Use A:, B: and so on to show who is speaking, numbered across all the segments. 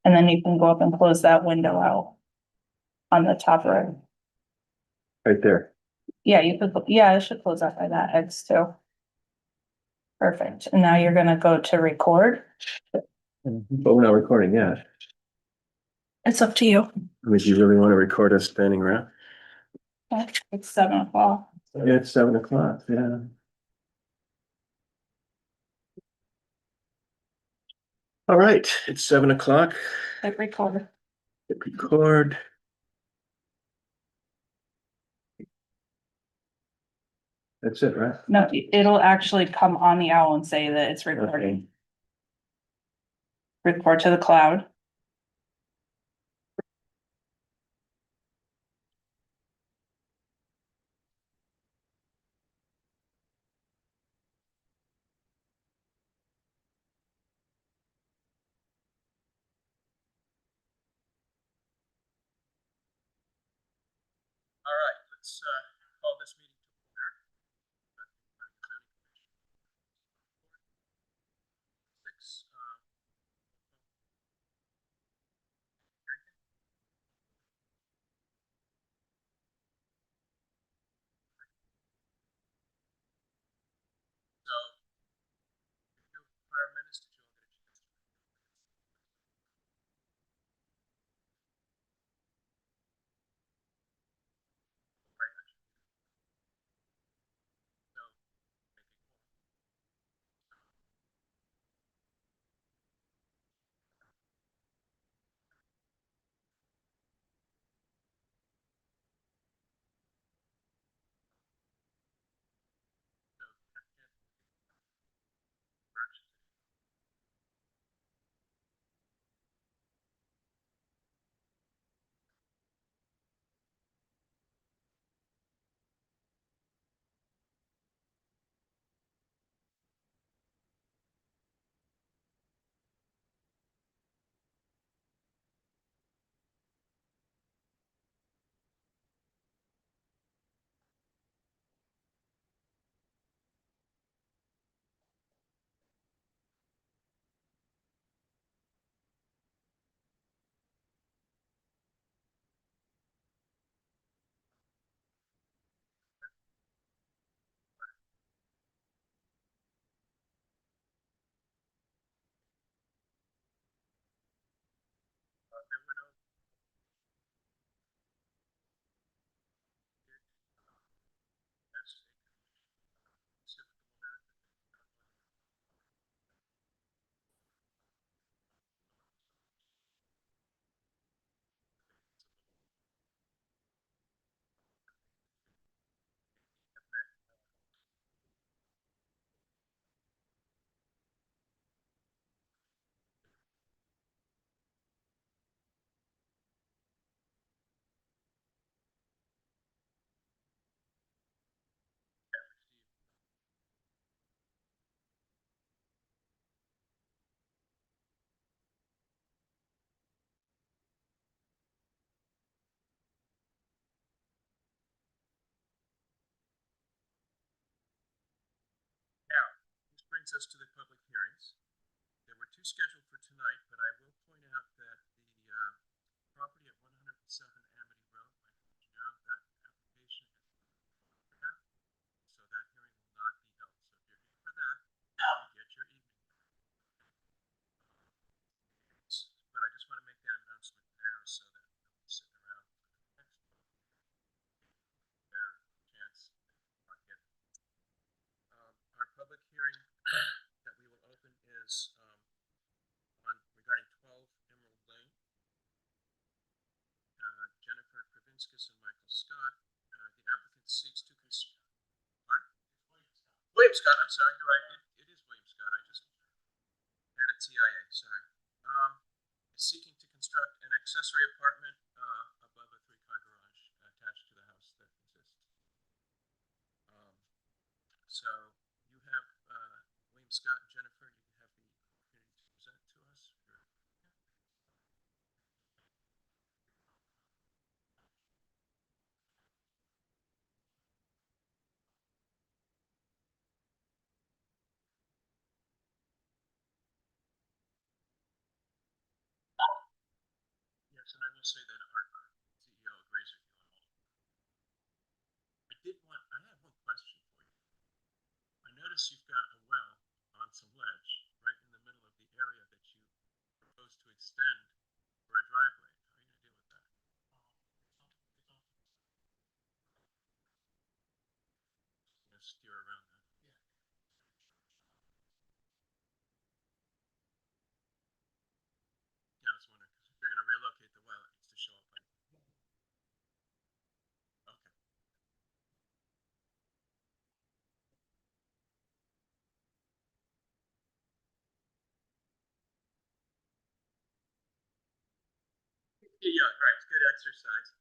A: And then you can go up and close that window out on the top right.
B: Right there.
A: Yeah, you could, yeah, it should close out by that X too. Perfect. And now you're gonna go to record.
B: But we're not recording yet.
A: It's up to you.
B: I mean, do you really want to record us standing around?
A: It's 7 o'clock.
B: Yeah, it's 7 o'clock, yeah. All right, it's 7 o'clock.
A: Hit record.
B: Hit record. That's it, right?
A: No, it'll actually come on the owl and say that it's recording. Record to the cloud.
B: All right, let's call this meeting to order. Six. So, prior minutes, did you all get a chance? No. There were no. Now, this brings us to the public hearings. There were two scheduled for tonight, but I will point out that the property at 107 Amity Road, you know, that application is out, so that hearing will not be held. So if you're here for that, get your evening. But I just want to make that announcement now so that nobody's sitting around for the next one. Their chance to get our public hearing that we will open is regarding 12 Emerald Lane. Jennifer Kravinskas and Michael Scott. The applicant seeks to construct. William Scott. I'm sorry, you're right. It is William Scott. I just had a TIA. Sorry. Seeking to construct an accessory apartment above a 3-car garage attached to the house that exists. So you have William Scott and Jennifer. You have the opportunity to present to us. will say that our CEO agrees with you on all of that. I have one question for you. I notice you've got a well on some ledge right in the middle of the area that you propose to extend for a driveway. How are you going to deal with that? You know, steer around that. Yeah, I was wondering because if you're going to relocate the well, it needs to show up on. Okay. Yeah, right. It's good exercise.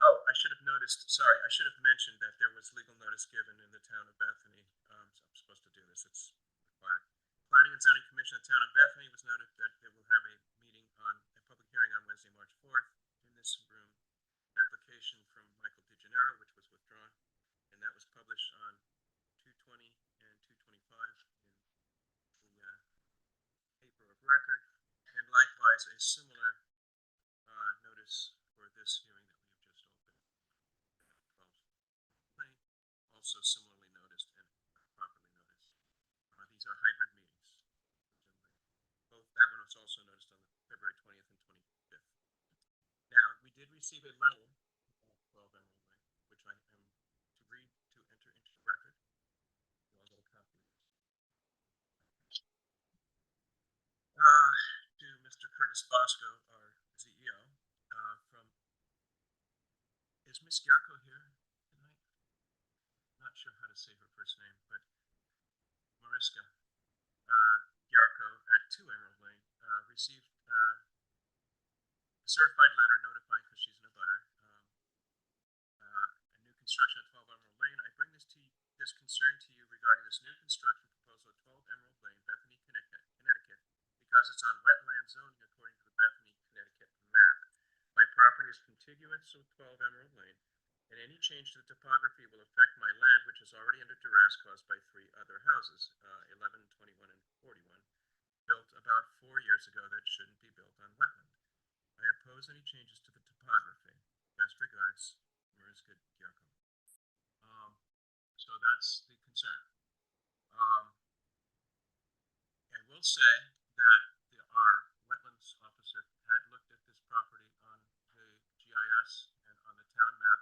B: Oh, I should have noticed, sorry, I should have mentioned that there was legal notice given in the town of Bethany. So I'm supposed to do this, it's required. Planning and Zoning Commission of the town of Bethany was noted that they will have a meeting on, a public hearing on Wednesday, March 4th in this room. Application from Michael DeGennaro, which was withdrawn, and that was published on 220 and 225 in the paper of record. And likewise, a similar notice for this hearing that we have just opened. 12 Lane, also similarly noticed and properly noticed. These are hybrid meetings. Both, that one was also noticed on the February 20th and 25th. Now, we did receive a letter about 12 Emerald Lane, which I am to read to enter into the record. You all get a copy of this. To Mr. Curtis Bosco, our CEO, from, is Miss Garco here tonight? Not sure how to say her first name, but Mariska Garco at 2 Emerald Lane received a certified letter notifying, because she's in a butter, a new construction at 12 Emerald Lane. I bring this concern to you regarding this new construction proposal at 12 Emerald Lane, Bethany, Connecticut, because it's on wetland zoning according to the Bethany, Connecticut map. My property is contiguous with 12 Emerald Lane, and any change to the topography will affect my land, which is already under duress caused by 3 other houses, 11, 21, and 41, built about 4 years ago that shouldn't be built on wetland. I oppose any changes to the topography. Best regards, Mariska Garco. So that's the concern. I will say that our wetlands officer had looked at this property on the GIS and on the town map,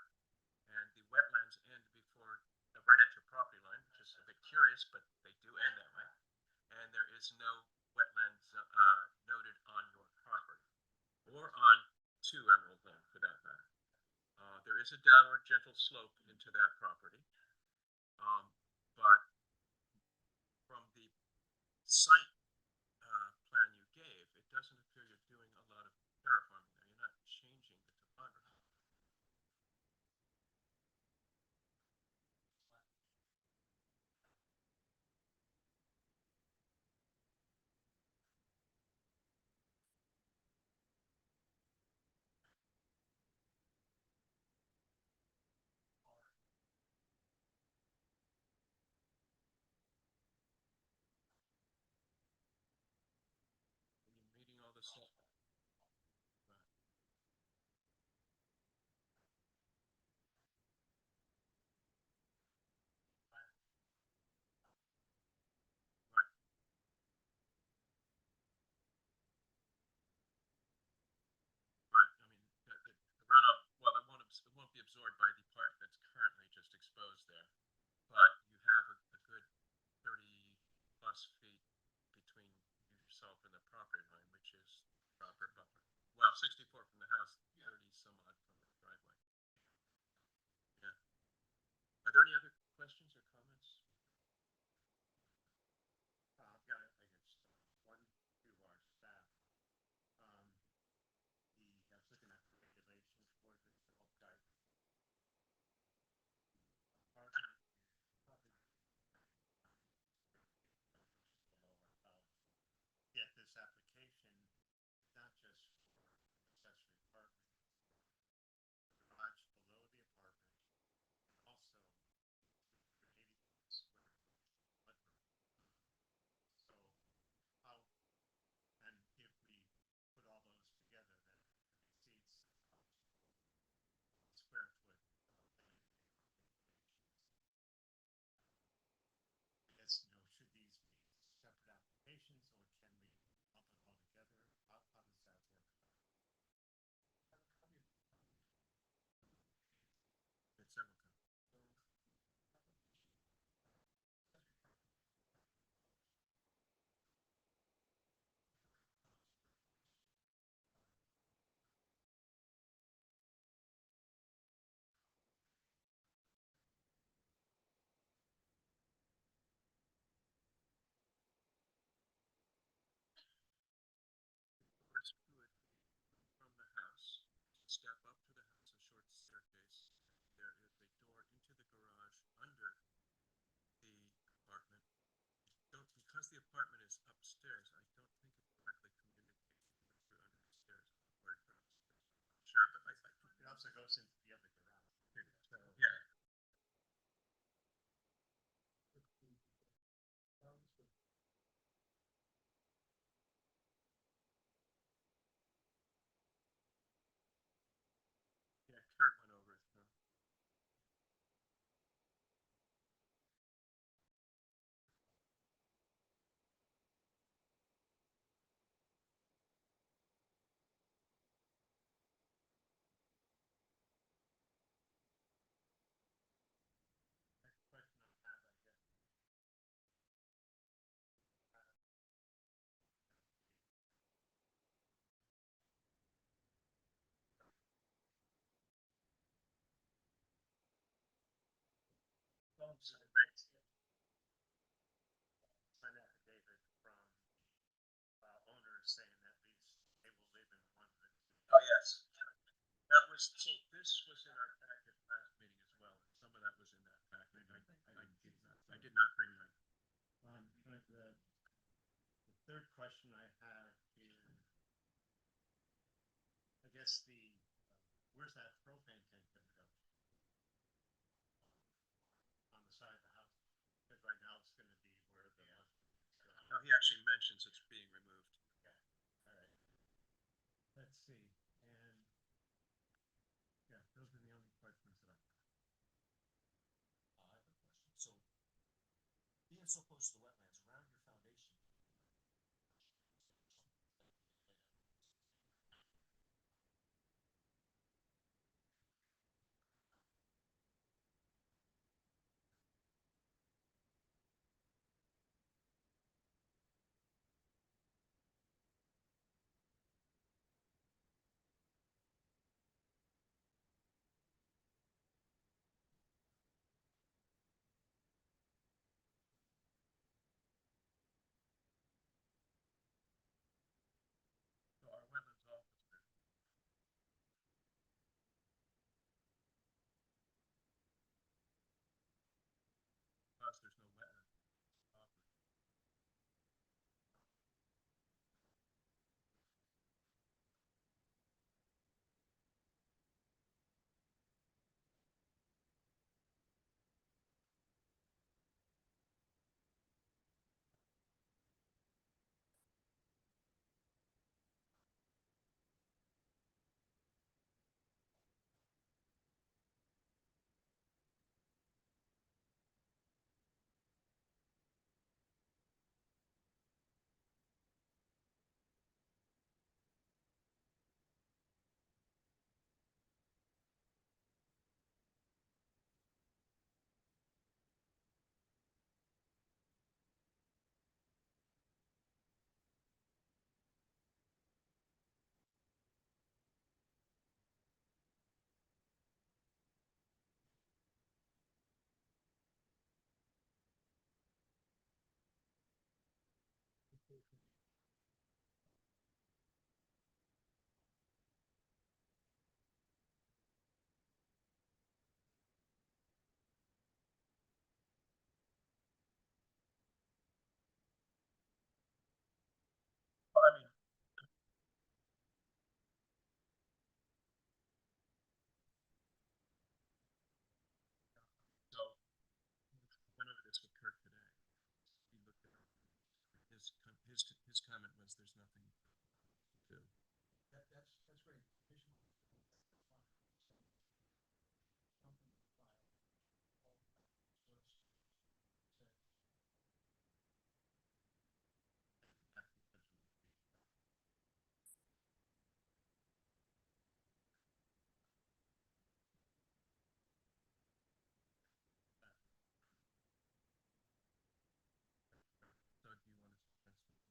B: and the wetlands end before, right at your property line, which is a bit curious, but they do end that way. And there is no wetlands noted on your property, or on 2 Emerald Lane for that matter. There is a downward gentle slope into that property, but from the site plan you gave, it doesn't appear you're doing a lot of terraforming there. You're not changing the topography. And you're meeting all the stuff. Right. Right. I mean, the runoff, well, it won't be absorbed by the part that's currently just exposed there, but you have a good 30 plus feet between yourself and the property line, which is proper buffer. Well, 64 from the house, 30 some odd from the driveway. Yeah. Are there any other questions or comments?
C: I've got, I guess, one to our staff. I was looking at the regulations for the self-guide. Apartment is probably below 1,000. Yet this application is not just for accessory
B: step up to the house, a short staircase. There is a door into the garage under the apartment. Don't, because the apartment is upstairs, I don't think it directly communicates through under the stairs or from upstairs. Sure, but
C: It also goes into the other garage.
B: so, yeah. Yeah, Kurt went over it. So.
C: Next question I have, I guess. So thanks. An affidavit from owners saying that they will live in one of the two.
B: Oh, yes. That was, so this was in our packet last meeting as well. And some of that was in that packet. I did not bring mine.
C: But the third question I have is, I guess where's that propane tank gonna go? On the side of the house? Because right now it's gonna be where the.
B: No, he actually mentions it's being removed.
C: Okay, all right. Let's see, and, yeah, those are the only questions that I have.
D: I have a question. So, being so close to the wetlands, around your foundation.
B: So our wetlands officer. Because there's no wetland offered. Well, I mean, so went over this with Kirk today. He looked at it. His comment was there's nothing to do.
D: That's great. Visual. That's fine. Something to file. All sorts. Said.
B: So do you want to suggest?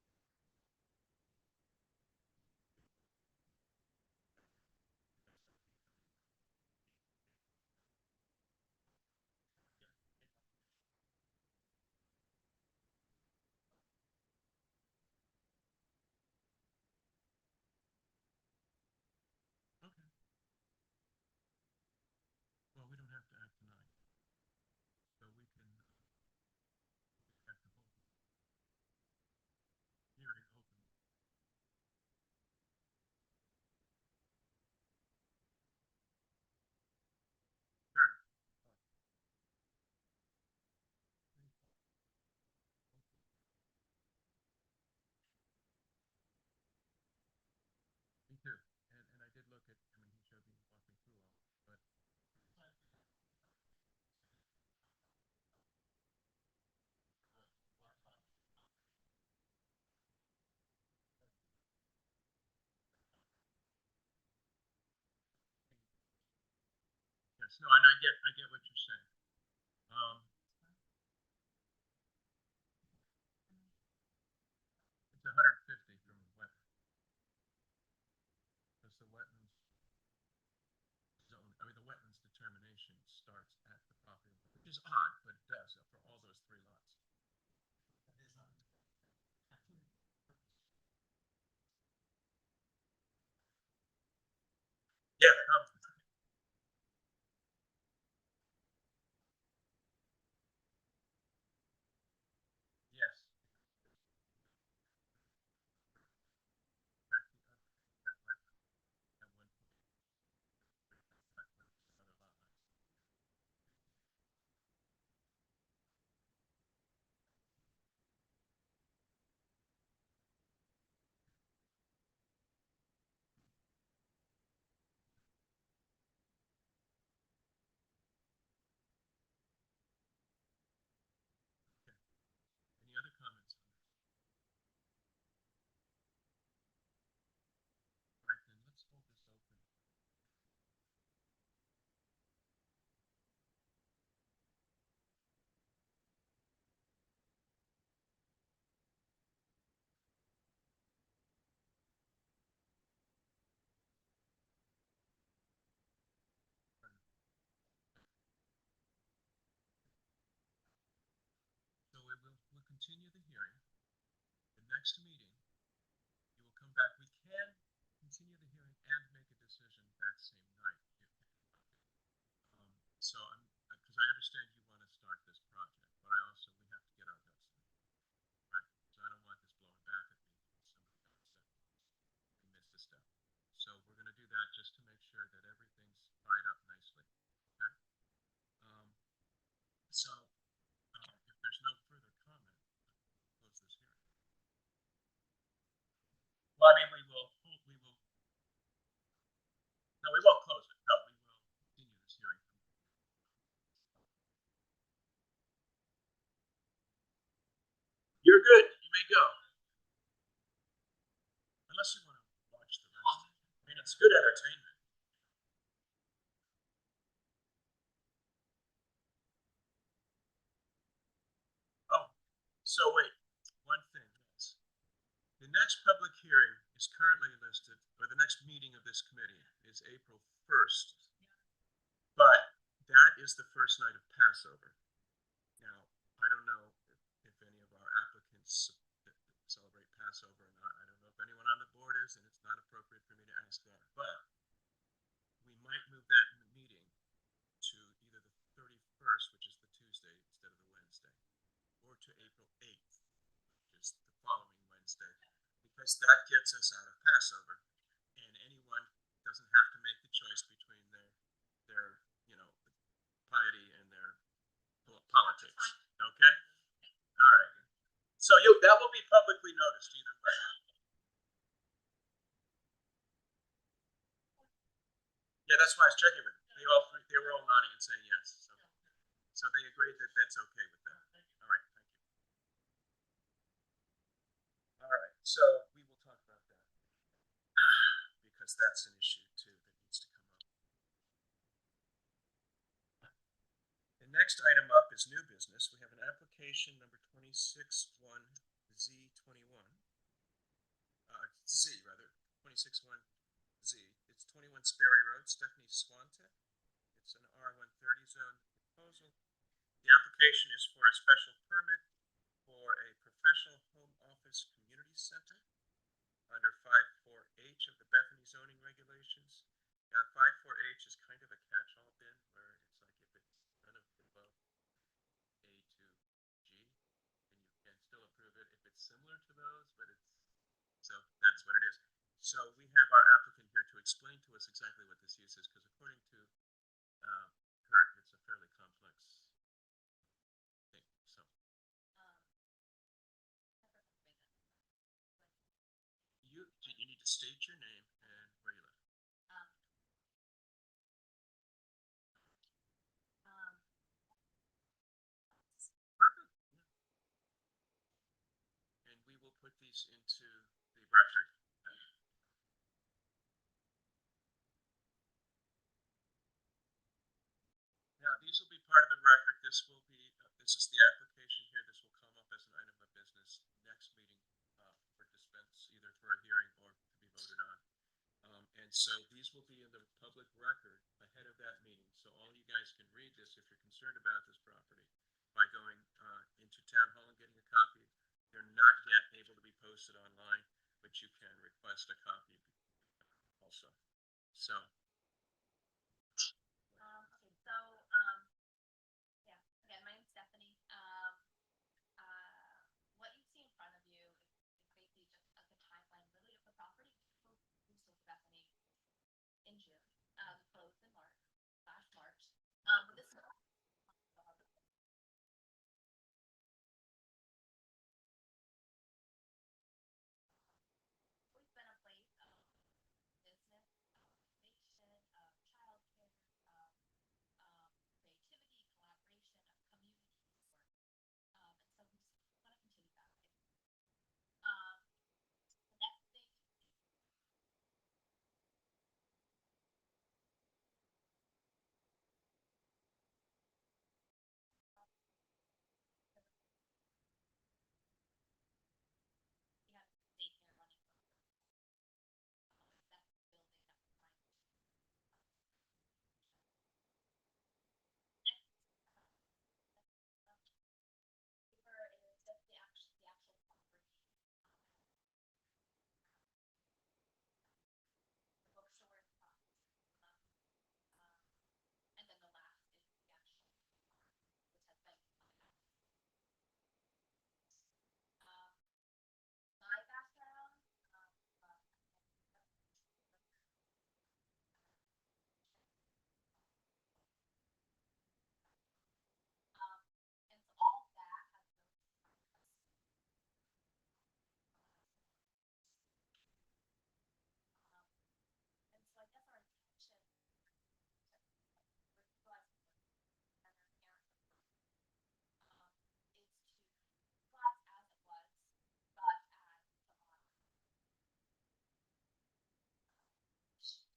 B: Yes, no, and I get what you're saying. It's 150 from the wetland. Because the wetlands zone, I mean, the wetlands determination starts at the property, which is odd, but it does for all those 3 lots. Yeah, yes. Back the that wetland at one point. Other lot lines. Okay. Any other comments on this? All right, then let's hold this open. So we'll continue the hearing. The next meeting, you will come back. We can continue the hearing and make a decision that same night. So because I understand you want to start this project, but I also, we have to get our ducks in a row, right? So I don't want this blowing back at me because somebody got upset. We missed a step. So we're going to do that just to make sure that everything's tied up nicely, okay? Um, so if there's no further comment, we'll close this hearing. Well, I mean, no, we won't close it. No, we will continue this hearing. You're good. You may go. Unless you want to watch the rest. I mean, it's good entertainment. Oh, so wait, one thing is, the next public hearing is currently listed, or the next meeting of this committee is April 1st. But that is the first night of Passover. Now, I don't know if any of our applicants celebrate Passover or not. I don't know if anyone on the board is, and it's not appropriate for me to ask that. But we might move that meeting to either the 31st, which is the Tuesday instead of the Wednesday, or to April 8th, which is the following Wednesday, because that gets us out of Passover, and anyone doesn't have to make the choice between their piety and their politics. Okay? All right. So that will be publicly noticed either way. Yeah, that's why I was checking with them. They were all nodding and saying yes. So they agreed that that's okay with that. All right, thank you. All right, so we will talk about that because that's an issue too that needs to come up. The next item up is new business. We have an application number 261Z21. Z rather, 261Z. It's 21 Sperry Road, Stephanie Swantek. It's an R130 zone proposal. The application is for a special permit for a professional home office community center under 54H of the Bethany zoning regulations. Now, 54H is kind of a catch-all bin where it's like if it's none of above A to G, then you can still approve it if it's similar to those, but so that's what it is. So we have our applicant here to explain to us exactly what this use is, because according to Kurt, it's a fairly complex thing. So you need to state your name and where you live. Perfect. And we will put these into the record. record, this will be, this is the application here, this will come up as an item of business next meeting, for dispense, either for a hearing or to be voted on. And so these will be in the public record ahead of that meeting, so all you guys can read this if you're concerned about this property by going, into town hall and getting a copy. They're not yet able to be posted online, but you can request a copy also. So,
E: Okay, so, yeah, again, my name's Bethany. What you see in front of you is basically just like a timeline, really, of the property. We sold Bethany in June, closed in March, last March. But this is always been a place of business, innovation, of childcare, of creativity, collaboration, of community support. And so we just want to continue that. The next thing we have daycare running from that building that we're trying to. Next, paper is just the actual property. The bookstore is across. And then the last is the actual which has been my background. And so all of that has and so I guess our intention is to class as it was, but add some modern to it. So I care helpful but it's not shaping but part of as I said, she has 12 times this and that's me too. Parking on the is and she was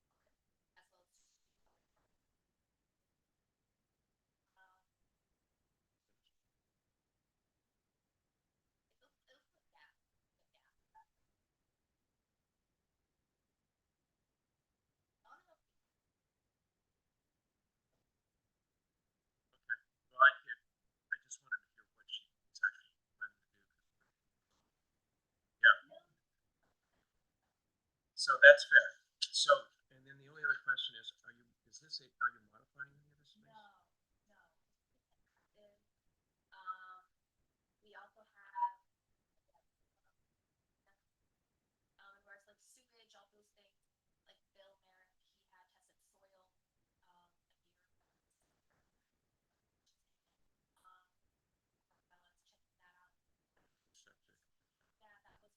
E: she likes 10 as well as it was the gap. I don't know
B: okay, well, I just wanted to hear what she is actually planning to do. Yeah, so that's fair. So, and then the only other question is are you modifying any of this space?
E: no. Is we also have where it's like sewage, all those things, like Bill Merrick, he had tested soil a year ago. Checking that out.
B: Septic,
E: Yeah, that was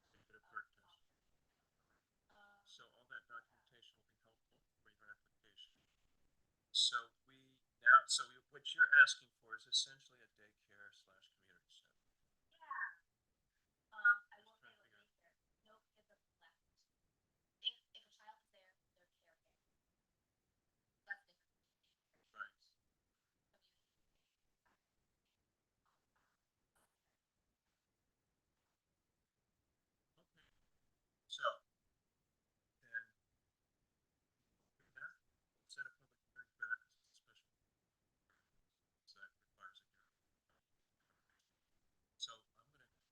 B: you did a perk test. So all that documentation will be helpful for your application. So what you're asking for is essentially a daycare slash community center.
E: yeah. I will say
B: Trying to
E: with
B: figure
E: daycare, no kids are left. If a child is there, they're caregivers. That's different.
B: Right. Okay. So then with that, set a public hearing for that because it's a special so that requires a hearing. So I'm gonna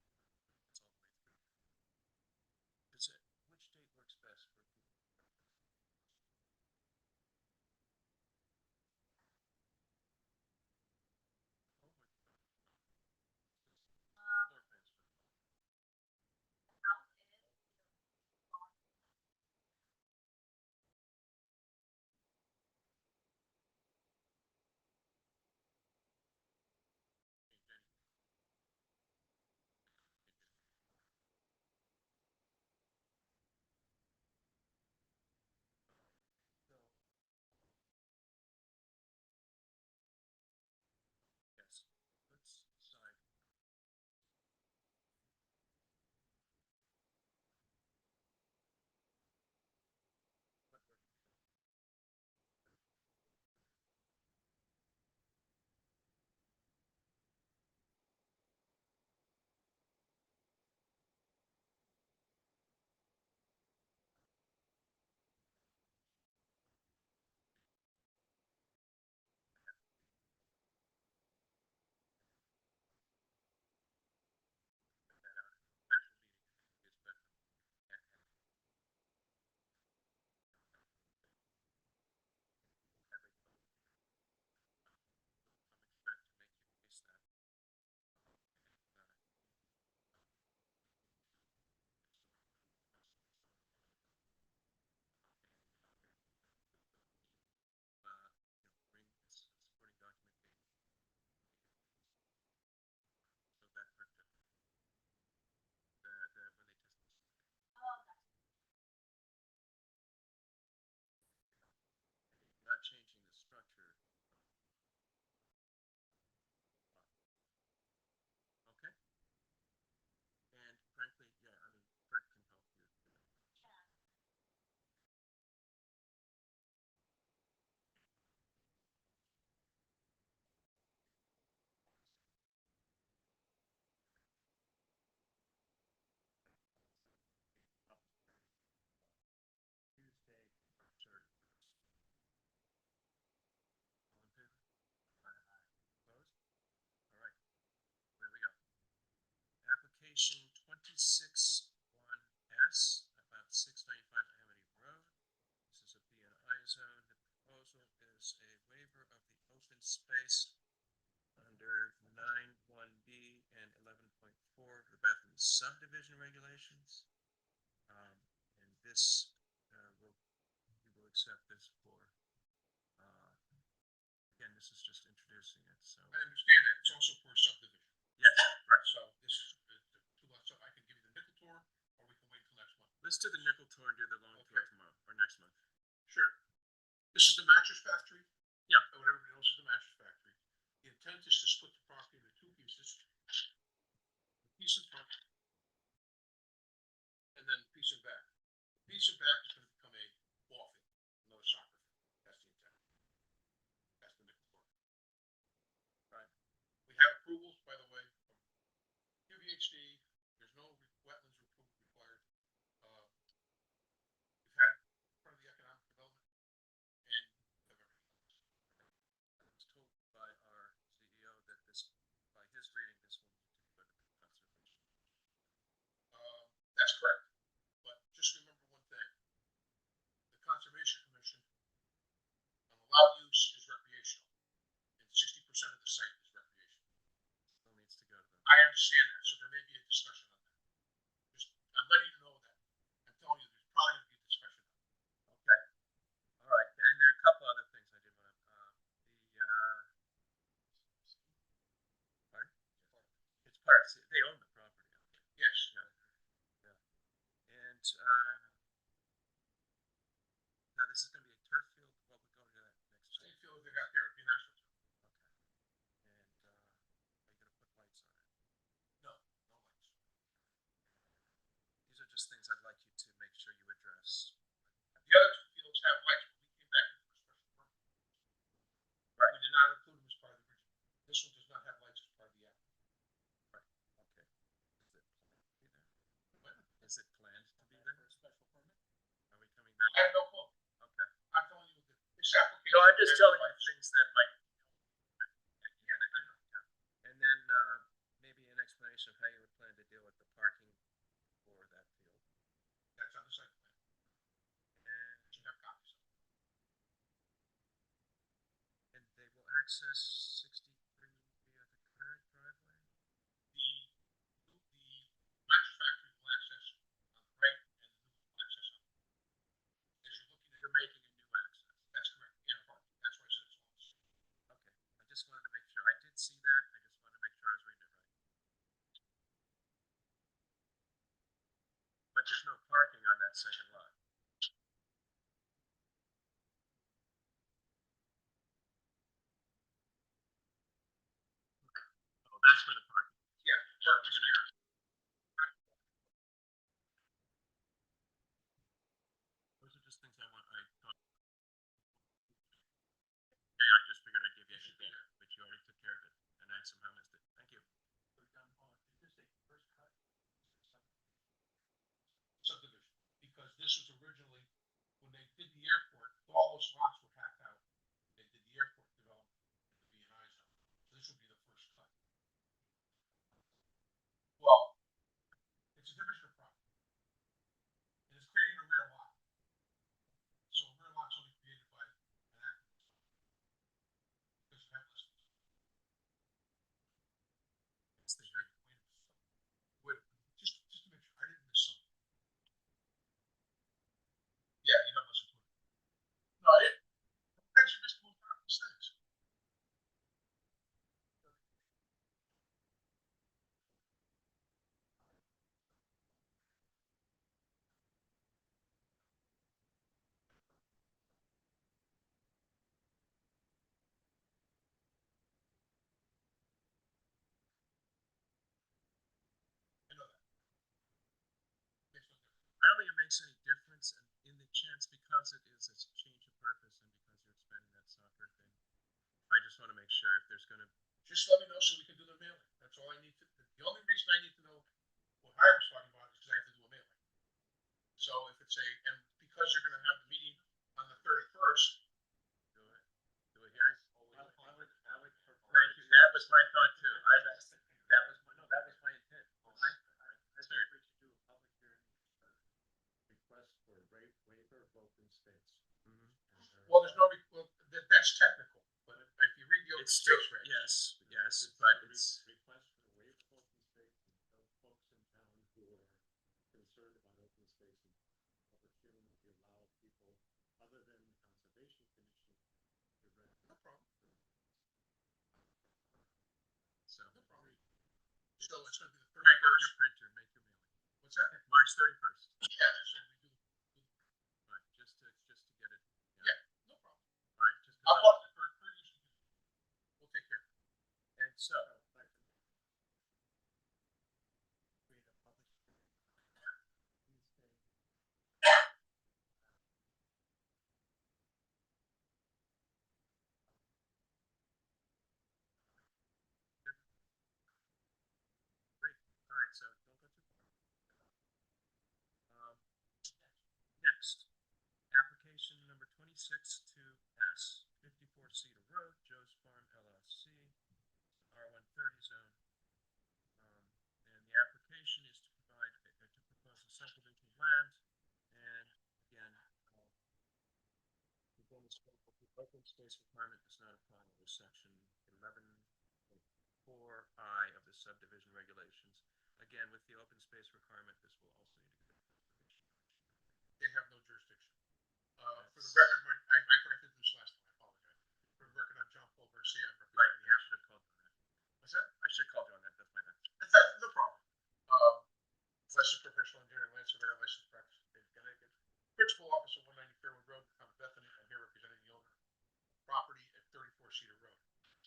B: application 26-1S, about 695 Amity Road. This is a B&I zone. The proposal is a waiver of the open space under 9(1)B and 11.4 of the Bethany subdivision regulations. And this, we will accept this for, again, this is just introducing it, so.
F: I understand that, it's also for subdivision.
B: Yes, right.
F: So this is the two lots, so I can give you the nickel tour, or we can wait till next month.
B: Let's do the nickel tour and do the long tour
F: Okay.
B: tomorrow, or next month.
F: Sure. This is the mattress factory.
B: Yeah.
F: Or what everybody knows is the mattress factory. The intent is to split the property into two pieces. A piece in front. And then a piece in back. The piece in back is gonna become a ball field, another soccer field. That's the intent. That's the nickel tour.
B: Right.
F: We have approvals, by the way, from QVHD. There's no wetlands approval required. We've had in front of the economic development and we have everything else.
B: I was told by our CEO that this, by his reading, this will need to go to the conservation.
F: That's correct. But just remember one thing. The Conservation Commission, on allowed use is recreational. And 60% of the site is recreational.
B: Still needs to go to them.
F: I understand that, so there may be a discussion on that. Just, I'm letting you know that. I'm telling you, there's probably gonna be a discussion on that.
B: Okay. All right, and there are a couple other things I did want to, pardon? It's parks, they own the property.
F: Yes.
B: Yeah. And, now this is gonna be a turf field, well, we'll go to that next
F: Same
B: time.
F: field they got there, it'd be nice.
B: Okay. And, are you gonna put lights on it?
F: No, no lights.
B: These are just things I'd like you to make sure you address.
F: The other two fields have lights, but we came back in for a special permit.
B: Right.
F: We did not include them as part of the original. This one does not have lights as part of the app.
B: Right, okay. Is it planned to be there? Is it planned to be there?
D: For a special permit?
B: Are we coming back?
F: I have no clue.
B: Okay.
F: I'm telling you that this application.
B: No, I'm just telling you
F: lights.
B: things that might. And then, maybe an explanation of how you would plan to deal with the parking for that field.
F: That's on the site plan.
B: And,
F: You have copies.
B: and they will access 63 via the current driveway?
F: The mattress factory will access on the right and the new will access on. As you're looking at.
B: You're making a new access.
F: That's correct, in a park. That's why I said it's on the street.
B: Okay, I just wanted to make sure, I did see that, I just wanted to make sure I was reading it right. But there's no parking on that second lot. Oh, that's where the parking.
F: Yeah, park is here.
B: Those are just things I thought. Okay, I just figured I'd give you a hint there, but you already took care of it, and I somehow missed it, thank you.
D: Is this a first cut?
F: Subdivision, because this was originally, when they did the airport, all those lots were hacked out. They did the airport development, the B&I zone, so this would be the first cut. Well, it's a division of property. And it's creating a rear lot. So a rear lot's only created by an accident. Because you have less.
B: It's the
F: Wait, just to make sure, I didn't miss something. Yeah, you have less than 20. No, I didn't. Sometimes you miss the most obvious things. I know that. Makes no difference.
B: I don't think it makes any difference in the chance because it is a change of purpose and because you're expanding that soccer thing. I just wanna make sure if there's gonna,
F: Just let me know so we can do the mailing. That's all I need to, the only reason I need to know what Hiram's talking about is because I have to do a mailing. So if it's and because you're gonna have the meeting on the 31st,
B: do it here.
D: I would prefer.
B: Thank you, that was my thought too, that was my intent.
F: Well, there's no, that's technical, but if you read the open
B: It's still,
F: space regs.
B: yes, but it's,
C: Request for a waiver of open space, and folks in town who are concerned about open space and public hearing, if you allow people other than the conservation commission to rent.
F: No problem.
B: so.
F: No problem. So it's gonna be the
B: Make up
F: 31st.
B: your printer, make your mailing.
F: What's that?
B: March 31st.
F: Yeah, so we do,
B: Right, just to get it.
F: yeah, no problem.
B: Right, just.
F: I'll talk to Kurt, we'll take care of it.
B: And so,
C: Create a public hearing. Tuesday.
B: great, all right, so don't go too far. Next, application number 26-2S, 54 Cedar Road, Joe's Farm LLC, R130 zone. And the application is to provide, to propose a subdivision of land, and again, within the scope of the open space requirement does not apply under section 11.4I of the subdivision regulations. Again, with the open space requirement, this will also need to go to conservation.
F: They have no jurisdiction. For the record, I forgot to do this last time, I apologize. For the record, I'm John Fulber, CM.
B: Right, yeah, I should have called you on that.
F: What's that?
B: I should have called you on that, that's my bad.
F: That's no problem. Licensed professional engineer, land surveyor, licensed practice in Connecticut. Principal officer, 190 Fairwood Road, town of Bethany. I'm here representing the owner of property at 34 Cedar Road.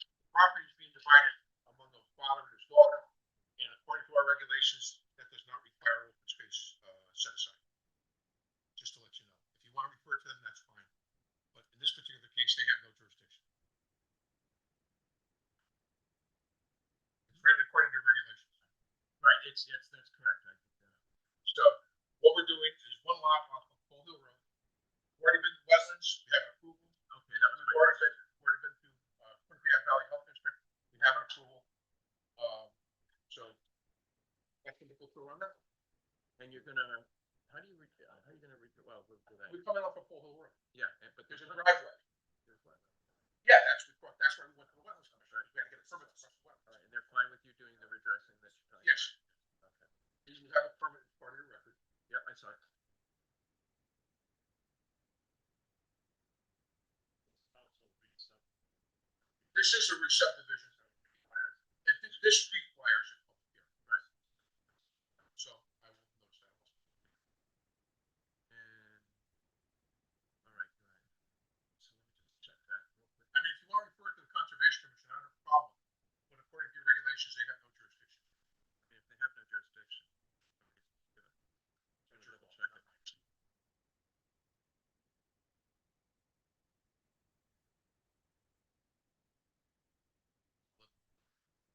F: The property is being divided among a father and his daughter, and according to our regulations, that does not require open space set aside. Just to let you know. If you want to refer to them, that's fine. But in this particular case, they have no jurisdiction. It's right according to your regulations.
B: Right, it's, yes, that's correct, I think,
F: So what we're doing is one lot off of Pole Hill Road. Already been to wetlands, we have an approval.
B: okay, that was
F: We've
B: my
F: already
B: question.
F: been to Quinnipiac Valley Health District, we have an approval. So that's gonna go through on that.
B: And you're gonna, how are you gonna well, we'll do that.
F: We're coming off of Pole Hill Road.
B: Yeah, but
F: There's
B: there's
F: a
B: one,
F: driveway.
B: there's one.
F: Yeah, that's why we went to the wetlands commission. We had to get a permit to cross the
B: All
F: wetlands.
B: right, and they're fine with you doing the redressing that you're talking?
F: Yes,
B: Okay,
F: you have a permit as part of your record.
B: yep, I saw it.
F: This is a re-subdivision. And this requires a public hearing.
B: Right.
F: So I will notice that also.
B: And, all right, go ahead. So let me just check that real quick.
F: I mean, if you want to refer it to the Conservation Commission, I don't have a problem. But according to your regulations, they have no jurisdiction.
B: I mean, if they have no jurisdiction, okay, good. So
F: That's your
B: double
F: fault,
B: check
F: not
B: it.
F: mine.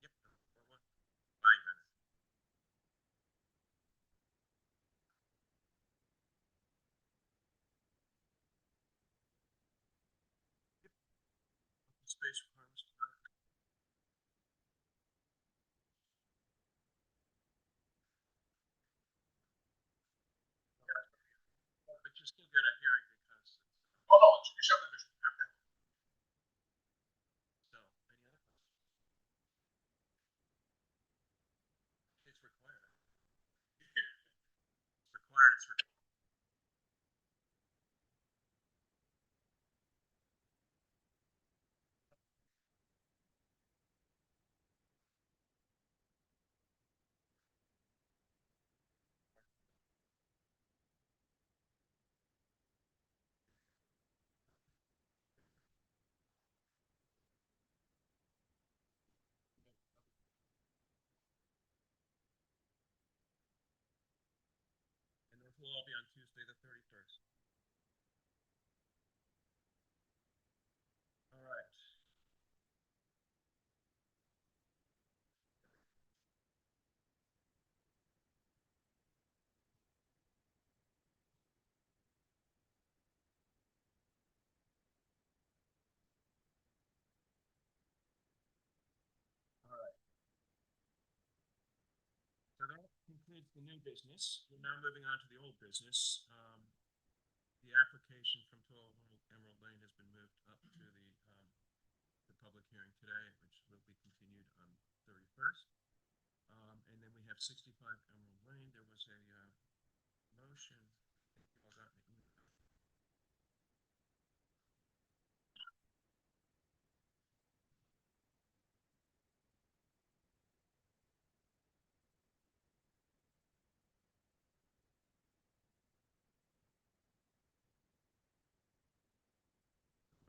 B: Yep, 4-1. Fine, then. Yep. Open space requirements do not. But you still get a hearing because,
F: Oh, no, it's a re-subdivision. You have to have it.
B: so, any other questions? It's required. It's required, it's required. And those will all be on Tuesday, the 31st. All right. All right. So that concludes the new business. We're now moving on to the old business. The application from 12 Emerald Lane has been moved up to the public hearing today, which will be continued on 31st. And then we have 65 Emerald Lane. There was a motion. I think you all got an email.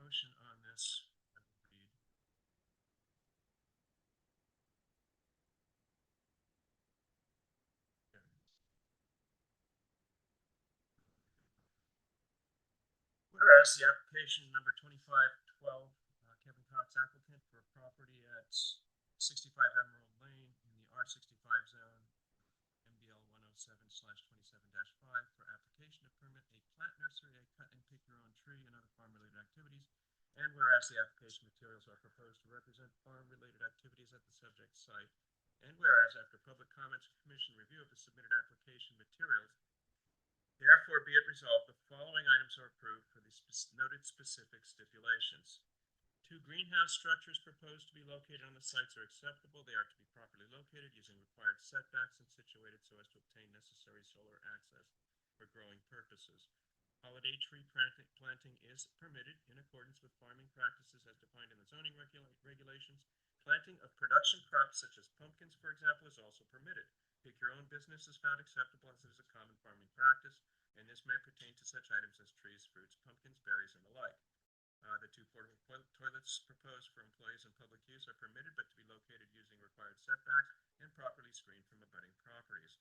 B: Motion on this, I will read. There it is. Whereas the application number 2512, Kevin Cox applicant for property at 65 Emerald Lane in the R65 zone, MBL 107/27-5 for application to permit a plant nursery, a cut and pick your own tree, and other farm-related activities. And whereas the application materials are proposed to represent farm-related activities at the subject site. And whereas after public comments and commission review of the submitted application materials, therefore be it resolved, the following items are approved for the noted specific stipulations. 2 greenhouse structures proposed to be located on the sites are acceptable. They are to be properly located using required setbacks and situated so as to obtain necessary solar access for growing purposes. Holiday tree planting is permitted in accordance with farming practices as defined in the zoning regulations. Planting of production crops such as pumpkins, for example, is also permitted. Pick your own business is found acceptable as it is a common farming practice, and this may pertain to such items as trees, fruits, pumpkins, berries, and the like. The 2 portable toilets proposed for employees and public use are permitted, but to be located using required setbacks and properly screened from abutting properties.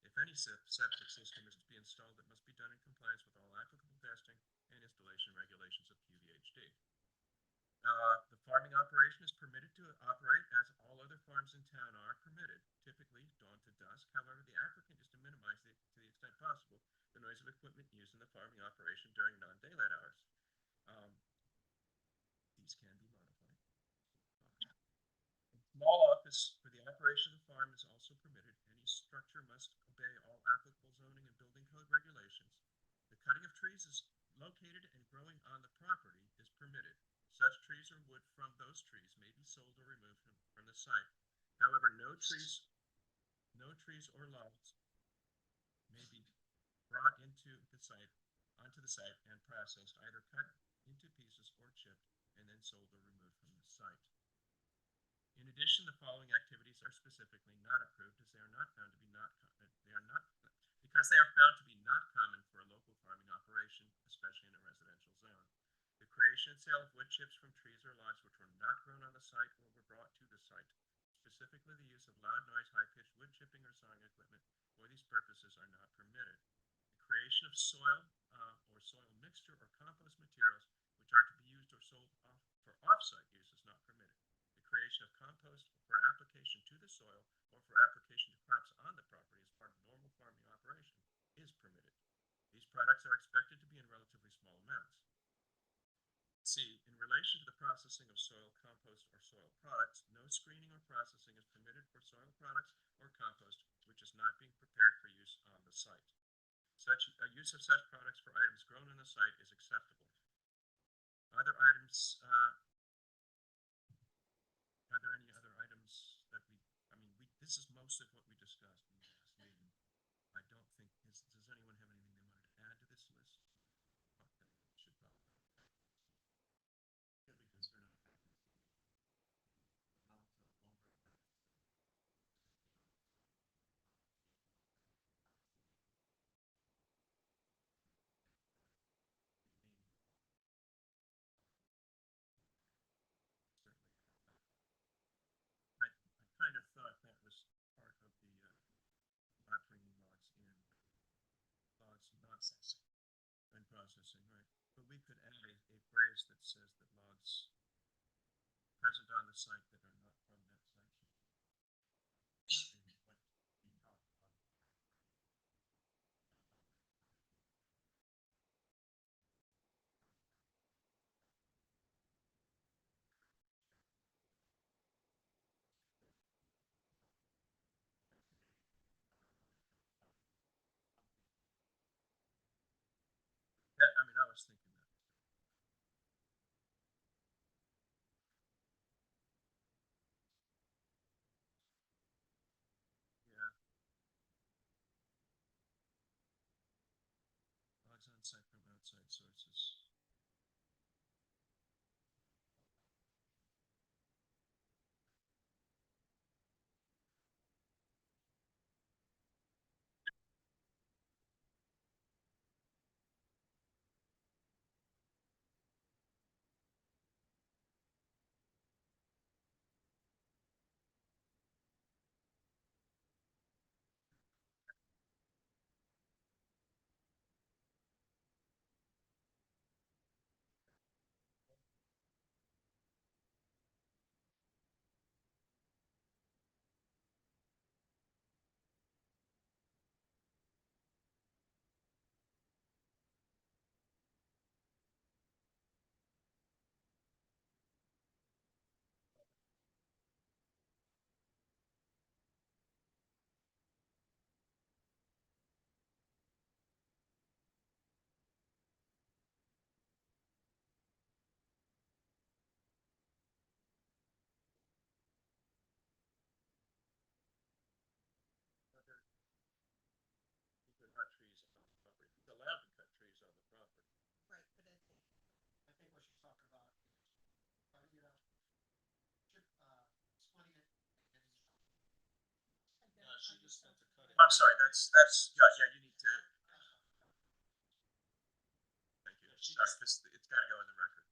B: If any septic system is to be installed, it must be done in compliance with all applicable testing and installation regulations of QDHD. The farming operation is permitted to operate as all other farms in town are permitted, typically dawn to dusk. However, the applicant is to minimize, to the extent possible, the noise of equipment used in the farming operation during non-daylight hours. These can be modified. Small office for the operation of the farm is also permitted. Any structure must obey all applicable zoning and building code regulations. The cutting of trees is located and growing on the property is permitted. Such trees or wood from those trees may be sold or removed from the site. However, no trees or logs may be brought onto the site and processed, either cut into pieces or chipped and then sold or removed from the site. In addition, the following activities are specifically not approved as they are found to be not common for a local farming operation, especially in a residential zone. The creation and sale of wood chips from trees or logs which were not grown on the site or were brought to the site. Specifically, the use of loud noise, high-pitched wood chipping or sawing equipment for these purposes are not permitted. The creation of soil or soil mixture or compost materials which are to be used or sold for off-site use is not permitted. The creation of compost for application to the soil or for application to crops on the property as part of normal farming operation is permitted. These products are expected to be in relatively small amounts. C. In relation to the processing of soil, compost, or soil products, no screening or processing is permitted for soil products or compost which is not being prepared for use on the site. Use of such products for items grown on the site is acceptable. Other items, are there any other items that this is most of what we discussed in the last meeting. I don't think, does anyone have anything they wanted to add to this list? Should probably.
C: Should be concerned about amount of lumber.
B: I kind of thought that was part of the not bringing logs in, logs not and processing, right? But we could add a phrase that says that logs present on the site that are not from that site should be what we talked about. I was thinking that.
D: just meant to cut it.
B: I'm sorry, yeah, you need to. Thank you, sorry, because it's gotta go in the record.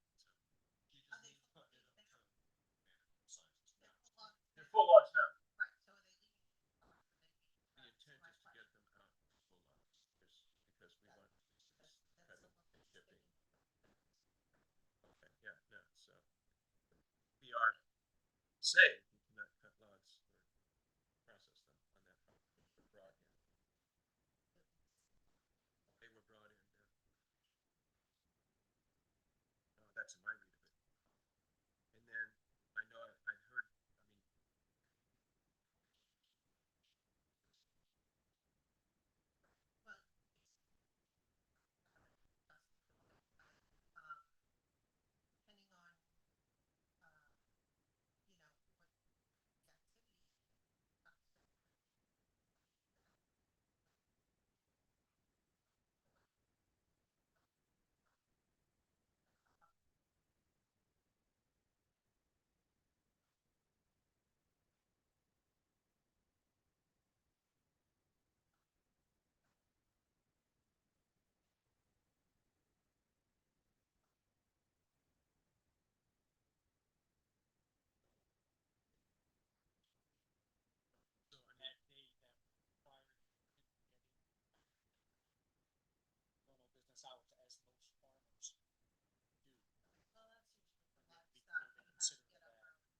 D: She just needs to cut it up to sizes.
B: They're full lots now.
E: Right, so are they leaving?
B: The intent is to get them out full lots, because we want these cutting and shipping. Okay, yeah, no, so we are saying we cannot cut lots or process them on that property. They were brought in. They were brought in. No, that's in my read of it. And then I know I'd heard, I mean,
E: Well, depending on, you know, what the activity.
B: so I mean,
D: That required normal business hours as most farmers do.
E: Well, that's usually for
D: And they
E: livestock, you have to
D: consider
E: get up
D: that.
E: early.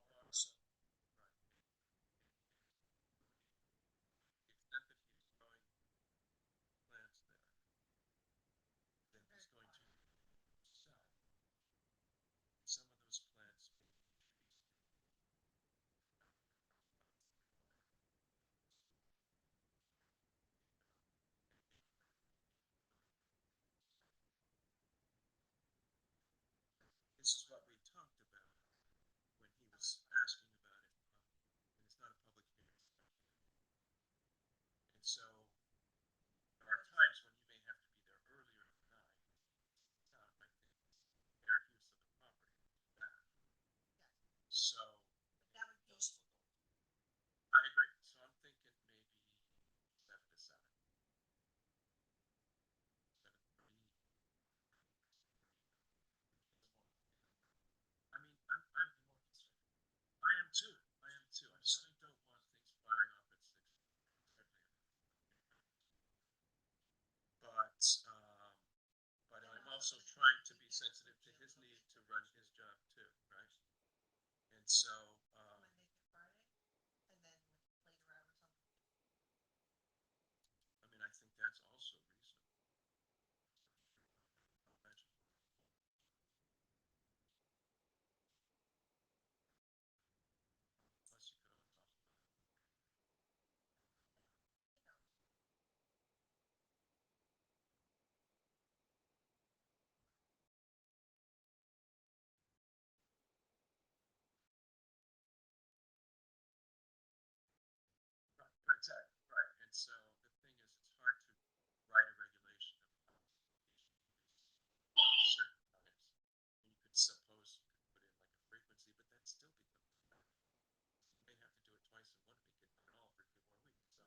B: yeah.
D: So
B: Right. The extent that he's growing plants there, then he's going to sell some of those plants. This is what we talked about when he was asking about it, and it's not a public hearing. And so there are times when you may have to be there earlier than 9. I think fair use of the property. That.
E: Yes,
B: So
E: but that would be,
D: they'll still go.
B: I agree. So I'm thinking maybe 7 to 7. Instead of 3. I mean, I am too. I am too. I certainly don't want things firing off at 6. But I'm also trying to be sensitive to his need to run his job too, right? And so,
E: Monday through Friday, and then with later hours on.
B: I mean, I think that's also reasonable. Imagine. Unless you could on top of that. Right, exactly, right. And so the thing is, it's hard to write a regulation of certain times. And you could suppose you could put in like a frequency, but that'd still be difficult. You may have to do it twice in 1 week and not at all for 2 more weeks.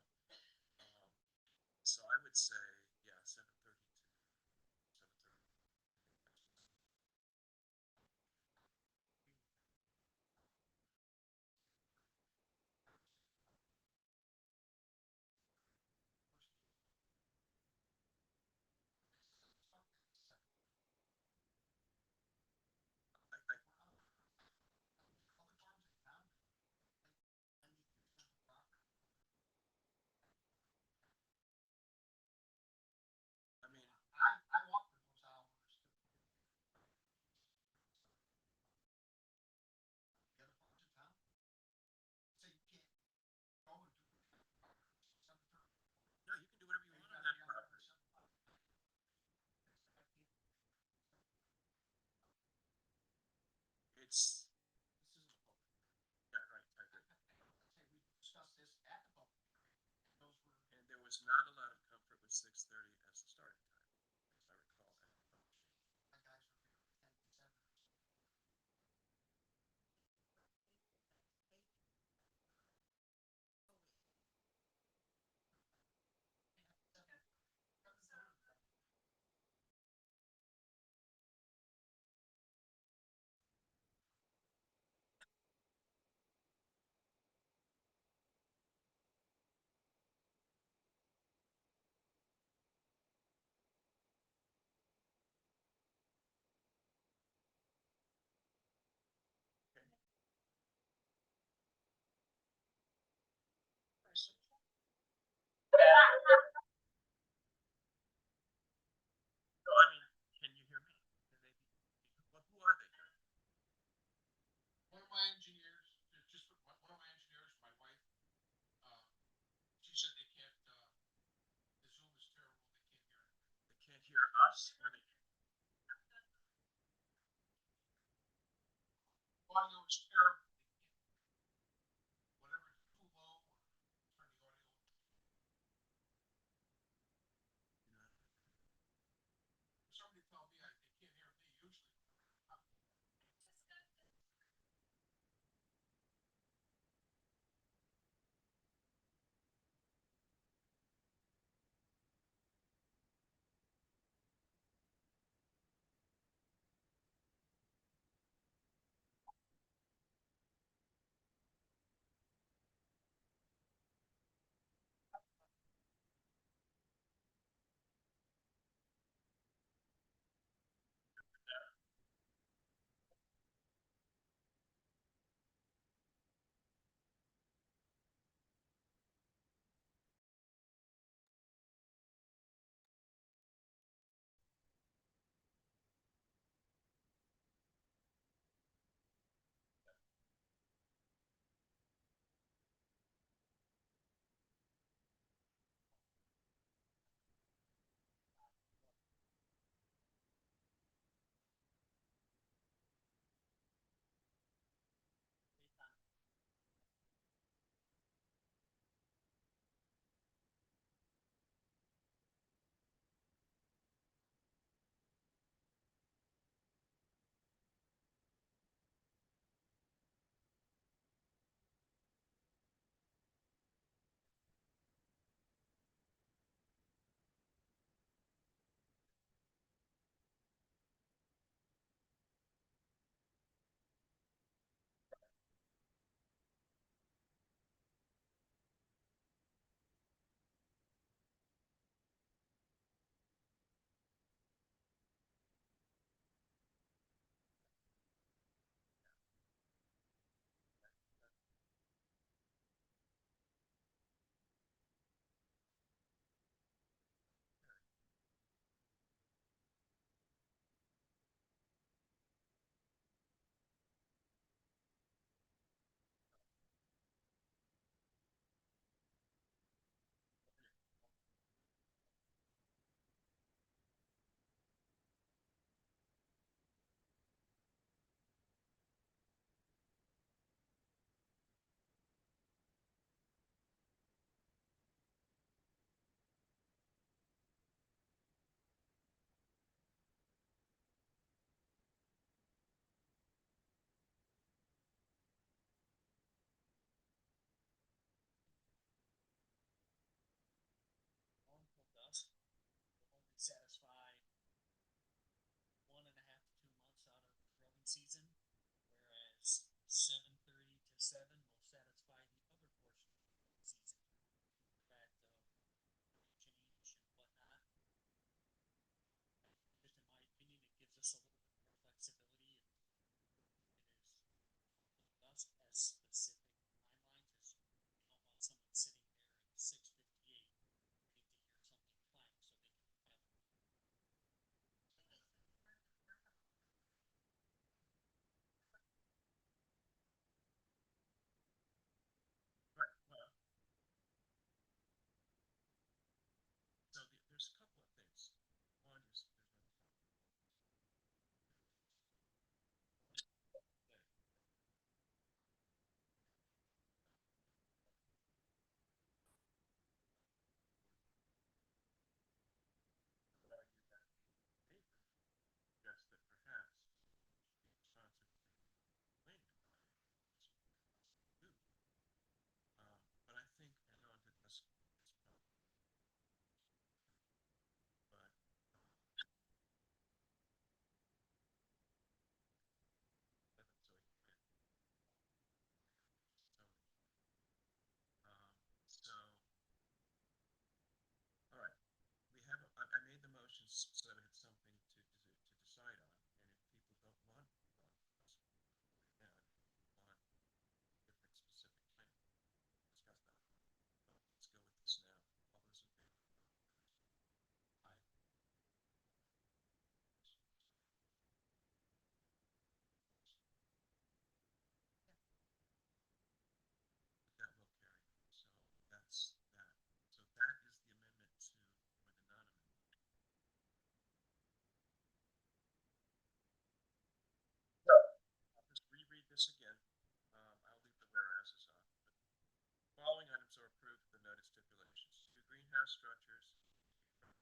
B: So I would say, yeah, 7:30 to 7:30. I,
F: Public farms in town, like 90% of property.
B: I mean,
F: I walk for those hours too. The other farms in town, say you can't go and do it. 7:30.
B: no, you can do whatever you
F: Then you
B: want on
F: gotta
B: that
F: be out there
B: property.
F: at 7:00.
B: It's,
D: This isn't a public.
B: yeah, right, I agree.
F: Say we discussed this at the public hearing, and those were,
B: And there was not a lot of comfort with 6:30 as the starting time, as I recall that.
F: I audio is terrible. Whatever is too low, turn the audio. Somebody tell me they can't hear me usually.
D: Harmful dust will only satisfy 1.5 to 2 months out of the growing season, whereas 7:30 to 7 will satisfy the other portion of the growing season. That change and whatnot. Just in my opinion, it gives us a little bit more flexibility. It is dust as specific timelines as you don't want someone sitting there at 6:58 waiting to hear something clank so they can file it.
B: Right, well. So there's a couple of things. One is there's no would argue that paper suggests that perhaps the responsive complaining about it is do. But I think, and on to this problem, but so he quit. So, all right, we have, I made the motions so that it's something to decide on, and if people don't want one, now, want different specific thing, discuss that. But let's go with this now. All those in favor? Aye. That will carry. So that's that. So that is the amendment to, or the non-amendment. house structures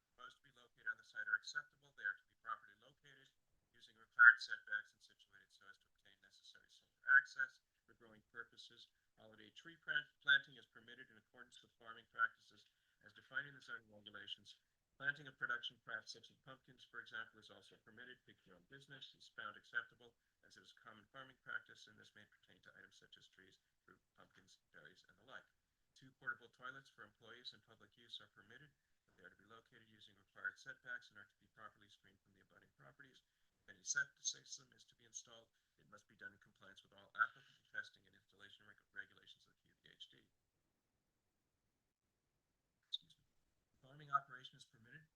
B: proposed to be located on the site are acceptable, they are to be properly located using required setbacks and situated so as to obtain necessary solar access. For growing purposes, holiday tree planting is permitted in accordance with farming practices as defined in the zoning regulations. Planting of production crops such as pumpkins, for example, is also permitted. Pig-grown business is found acceptable as it is common farming practice, and this may pertain to items such as trees, fruit, pumpkins, berries, and the like. 2 portable toilets for employees and public use are permitted. They are to be located using required setbacks and are to be properly screened from the abutting properties. If any septic system is to be installed, it must be done in compliance with all applicable testing and installation regulations of the QDHD. Excuse me. Farming operation is permitted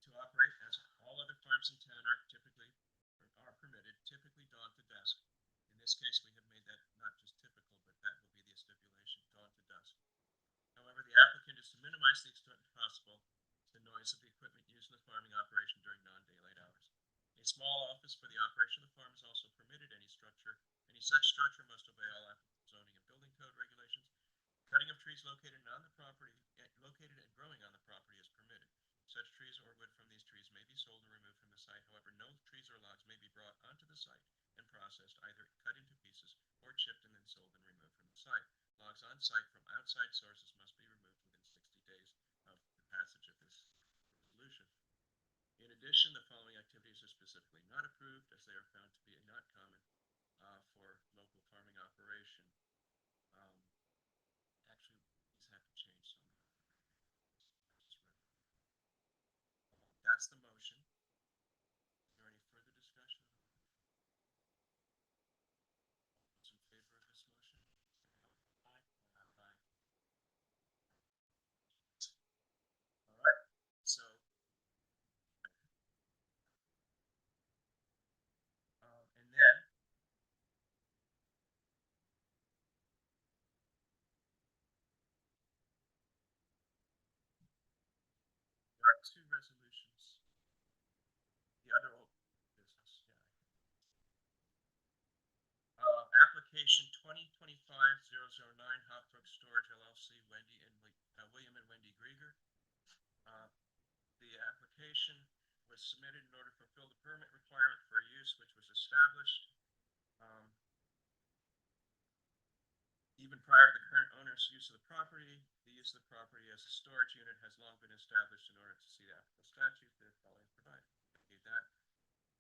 B: to operate as all other farms in town are permitted, typically dawn to dusk. In this case, we have made that not just typical, but that will be the stipulation, dawn to dusk. However, the applicant is to minimize the extent possible the noise of the equipment used in the farming operation during non-daylight hours. A small office for the operation of the farm is also permitted. Any such structure must obey all applicable zoning and building code regulations. Cutting of trees located and growing on the property is permitted. Such trees or wood from these trees may be sold or removed from the site. However, no trees or logs may be brought onto the site and processed, either cut into pieces or chipped and then sold and removed from the site. Logs on site from outside sources must be removed within 60 days of the passage of this resolution. In addition, the following activities are specifically not approved as they are found to be not common for local farming operation. Actually, these have to change some. That's the motion. Is there any further discussion? Those in favor of this motion? Aye. Aye. All right. So, and then there are 2 resolutions. The other old business, yeah. Application 2025-009 Hopbrook Storage LLC, William and Wendy Grieger. The application was submitted in order to fulfill the permit requirement for a use which was established even prior to the current owner's use of the property. The use of the property as a storage unit has long been established in order to see the applicable statute. The following provided. Okay, that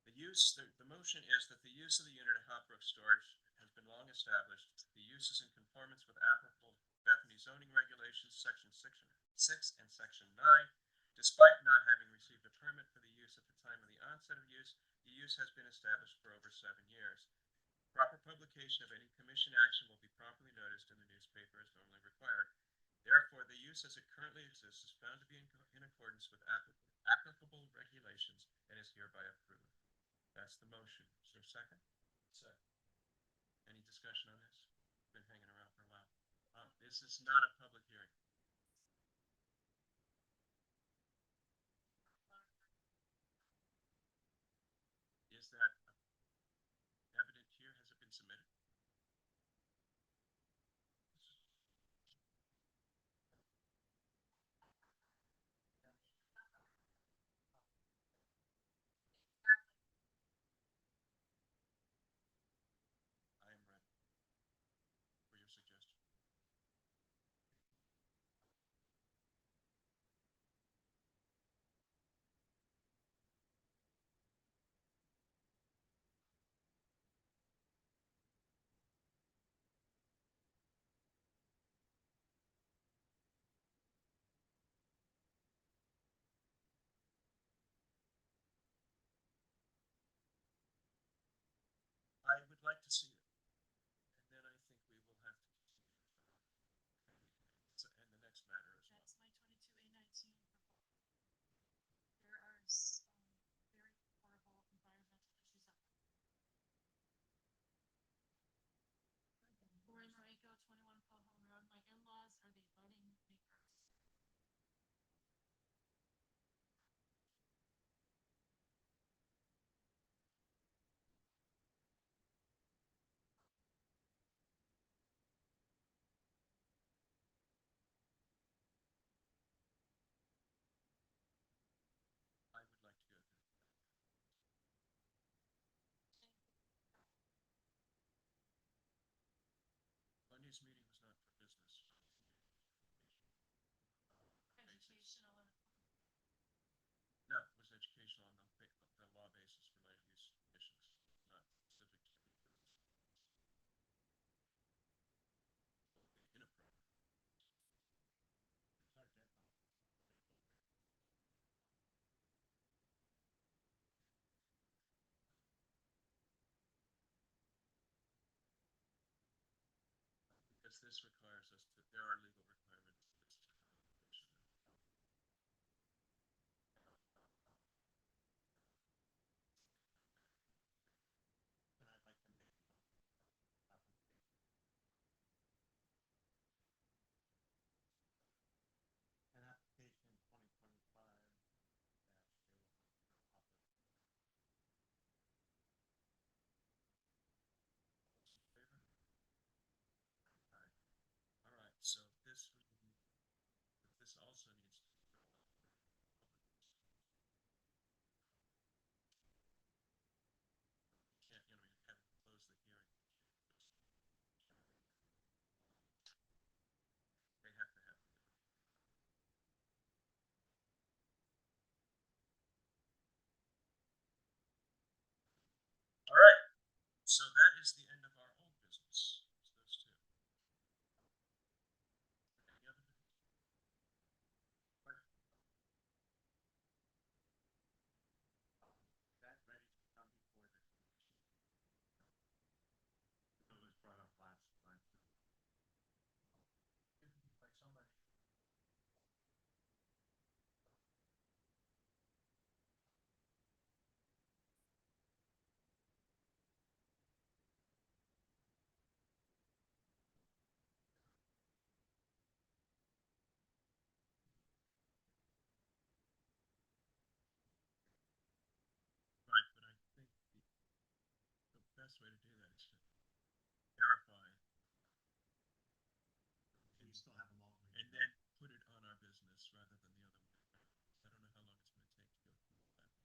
B: the motion is that the use of the unit at Hopbrook Storage has been long established. The use is in conformance with applicable Bethany zoning regulations, section 6 and section 9. Despite not having received a permit for the use at the time of the onset of use, the use has been established for over 7 years. Proper publication of any commission action will be properly noticed in the newspaper as normally required. Therefore, the use as it currently exists is found to be in accordance with applicable regulations and is hereby approved. That's the motion. Is there a second? Second. Any discussion on this? Been hanging around for a while. This is not a public hearing. Is that evident here? Has it been submitted? I am ready for your suggestion. this requires us to, there are legal requirements.
C: And I'd like to make an application 2025
B: All right, so this would be, this also needs to. Can't, you haven't closed the hearing. They have to have. All right, so that is the end of our old business. It's those two. Any other business?
C: that ready to come before the commission. It was brought up last time.
F: Like somebody.
B: Right, but I think the best way to do that is to verify
C: And you still have them all.
B: and then put it on our business rather than the other way. I don't know how long it's gonna take to go through all that.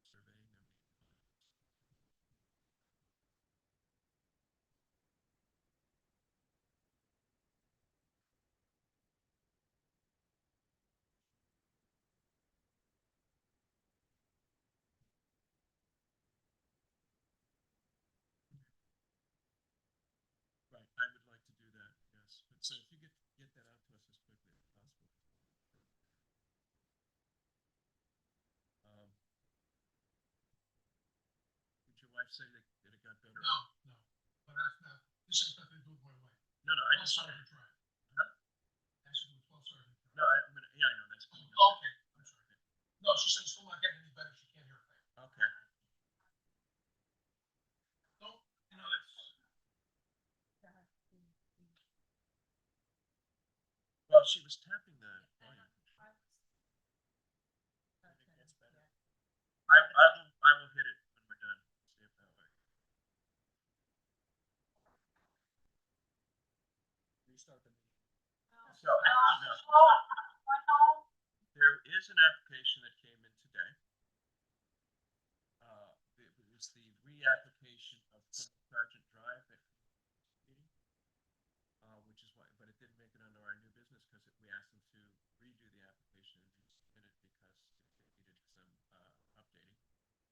B: Surveying them. Right, I would like to do that, yes, but so if you get that out to us as quickly as possible. Did your wife say that it got better?
F: No, but that's not, this has nothing to do with my wife.
B: No, I
F: Twelve
B: just.
F: Sergeant Drive.
B: Huh?
F: Has to do with 12 Sergeant Drive.
B: No, yeah, I know, that's. coming up.
F: Okay, I'm sorry. No, she said it's still not getting any better, she can't hear a thing.
B: Okay,
F: Don't, you know, it's.
B: well, she was tapping the volume. I will hit it when we're done, see if that works. Restart the meeting. So, there is an application that came in today. It was the reapplication of Sergeant Drive that meeting. Which is why, but it didn't make it under our new business because we asked them to redo the application and resubmit it because it needed some updating,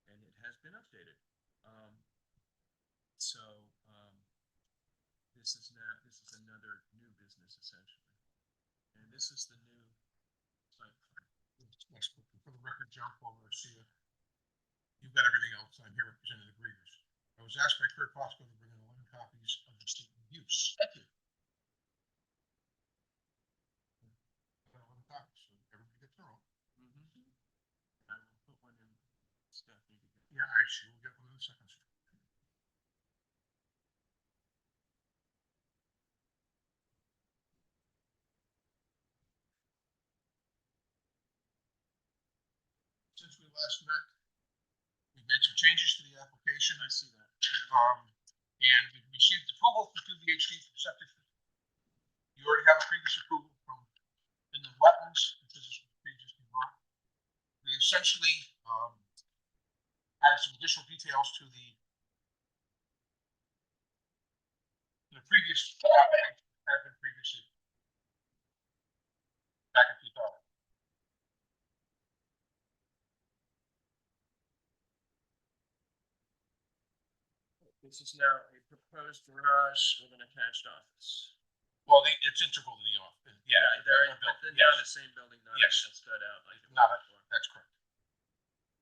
B: and it has been updated. So this is another new business essentially, and this is the new site plan.
F: Next, for the record, John Palmer, see you. You've got everything else, I'm here representing the grievers. I was asked by Kurt Bosco to bring in 11 copies of the statement of use.
B: Thank you.
F: I've got 11 copies, so everybody gets their own.
B: I will put one in Stephanie to get.
F: Yeah, all right, she will get one in a second. Since we last met, we've made some changes to the application.
B: I see that.
F: And we received approval from QVHD for septic system. You already have a previous approval from inland wetlands, which is a pre-existing lot. We essentially added some additional details to the previous application that had been previously back in 2000.
B: This is now a proposed garage with an attached office.
F: Well, it's integral to the office.
B: Yeah, they're
F: yes.
B: in the same building, not
F: Yes.
B: spread out like it
F: Not
B: was
F: a-
B: before.
F: That's correct.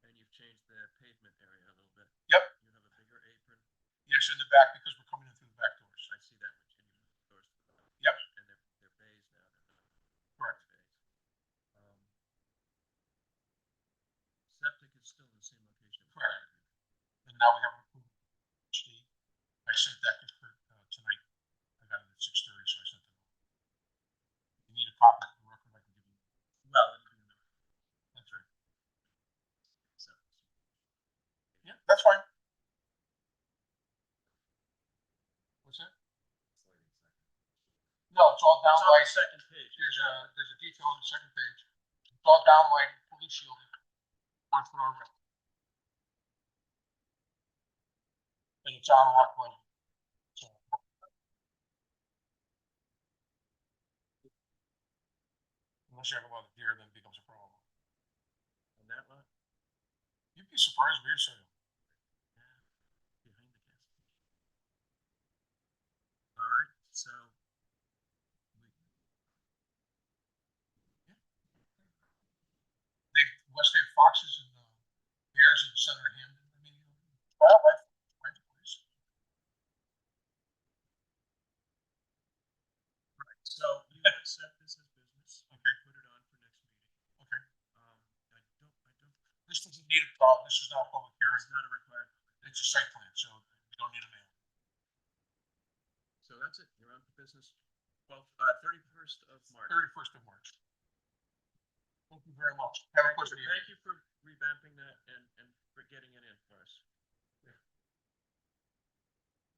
B: And you've changed the pavement area a little bit.
F: Yep.
B: You have a bigger apron.
F: Yes, in the back because we're coming in through the back doors.
B: I see that one
F: now we have an approved HD. I sent that to Kurt, tonight. I got it at 6:30, so I sent it. If you need a copy of the record, I can give you.
B: Well, it'll be in the-
F: That's right.
B: so,
F: Yeah, that's fine. What's that? No, it's all
B: it's on
F: downlight.
B: the second page.
F: There's a detail on the second page. It's all downlight, fully shielded. 1 foot on rail. And it's on off light. So, unless you have a lot of deer, then it becomes a problem.
B: On that lot,
F: You'd be surprised where you're sitting.
B: behind the gas station. All right, so.
F: West End foxes and bears in Center Hampton. I mean, wildlife, right place.
B: Right, so you accept this as business.
F: Okay.
B: Put it on for next meeting.
F: Okay.
B: I don't,
F: This doesn't need a call. This is not a public hearing.
B: it's not a required.
F: It's a site plan, so you don't need a mail.
B: So that's it, you're on for business. 31st of March.
F: 31st of March. Thank you very much. Have a pleasant evening.
B: Thank you for revamping that and for getting it in for us.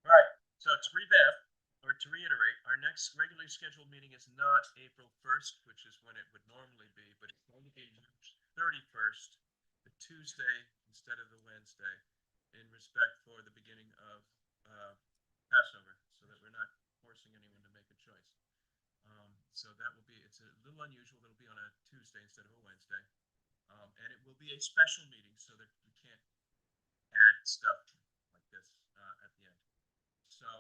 B: All right, so to revamp, or to reiterate, our next regularly scheduled meeting is not April 1st, which is when it would normally be, but it's going to be March 31st, the Tuesday instead of the Wednesday, in respect for the beginning of Passover, so that we're not forcing anyone to make a choice. So that will be, it's a little unusual, it'll be on a Tuesday instead of a Wednesday. And it will be a special meeting, so that we can't add stuff like this at the end. So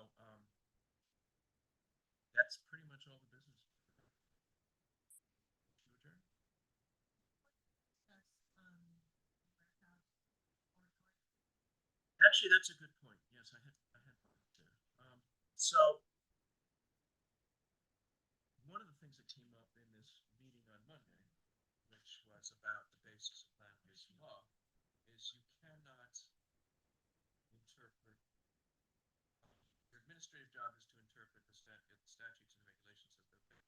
B: that's pretty much all the business. To adjourn. Actually, that's a good point. Yes, I had thought of that. So one of the things that came up in this meeting on Monday, which was about the basis of land-based law, is you cannot interpret. Your administrative job is to interpret the statutes and regulations as they're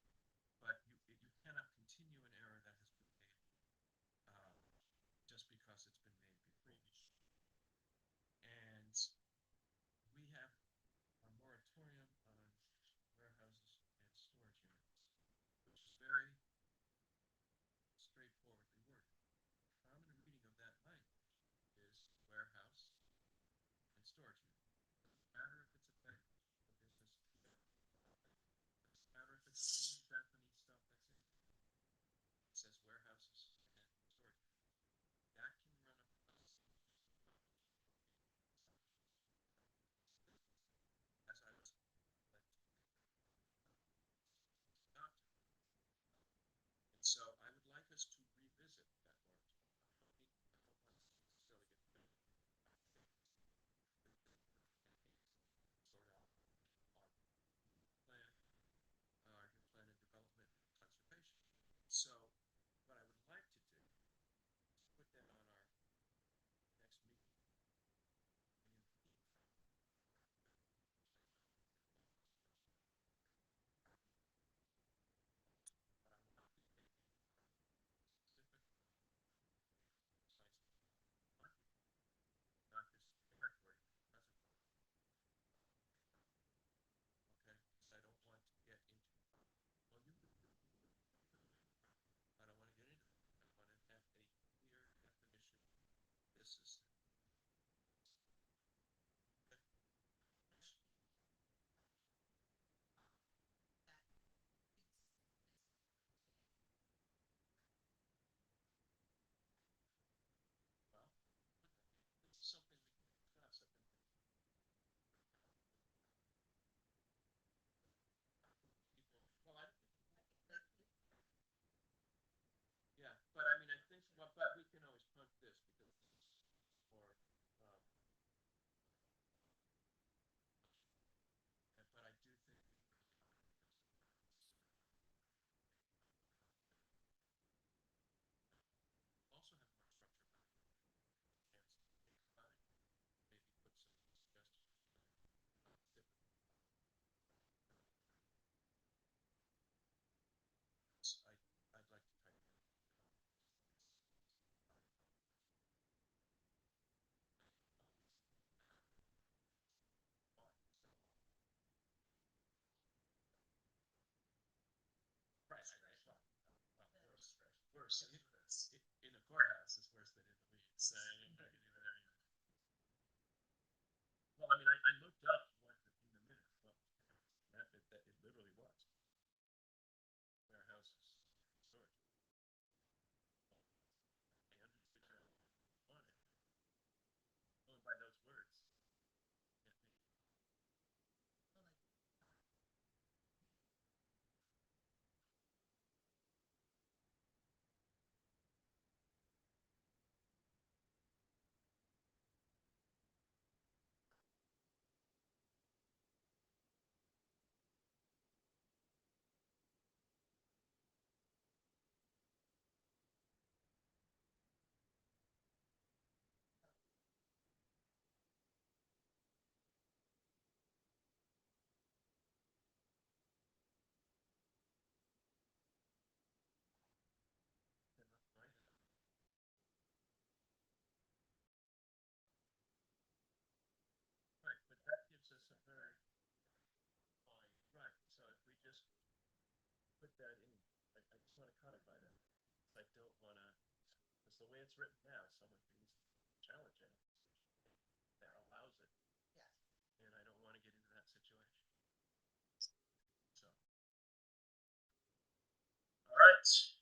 B: written, but you cannot continue an error that has been made just because it's been made before. And we have a moratorium on warehouses and storage units, which is very straightforwardly worded. Common reading of that language is warehouse and storage unit. Doesn't matter if it's a business.
D: worse than this. In a courthouse is worse than in the weeds, so you know,
B: Well, I mean, I looked up what in the minutes, well, that it literally was. Warehouses, storage. I understood on it. Only by those words. Right, but that gives us a very fine, right, so if we just put that in, I just wanna codify that. I don't wanna, because the way it's written now, someone can challenge it. That allows it.
G: Yes.
B: And I don't wanna get into that situation. So. All right.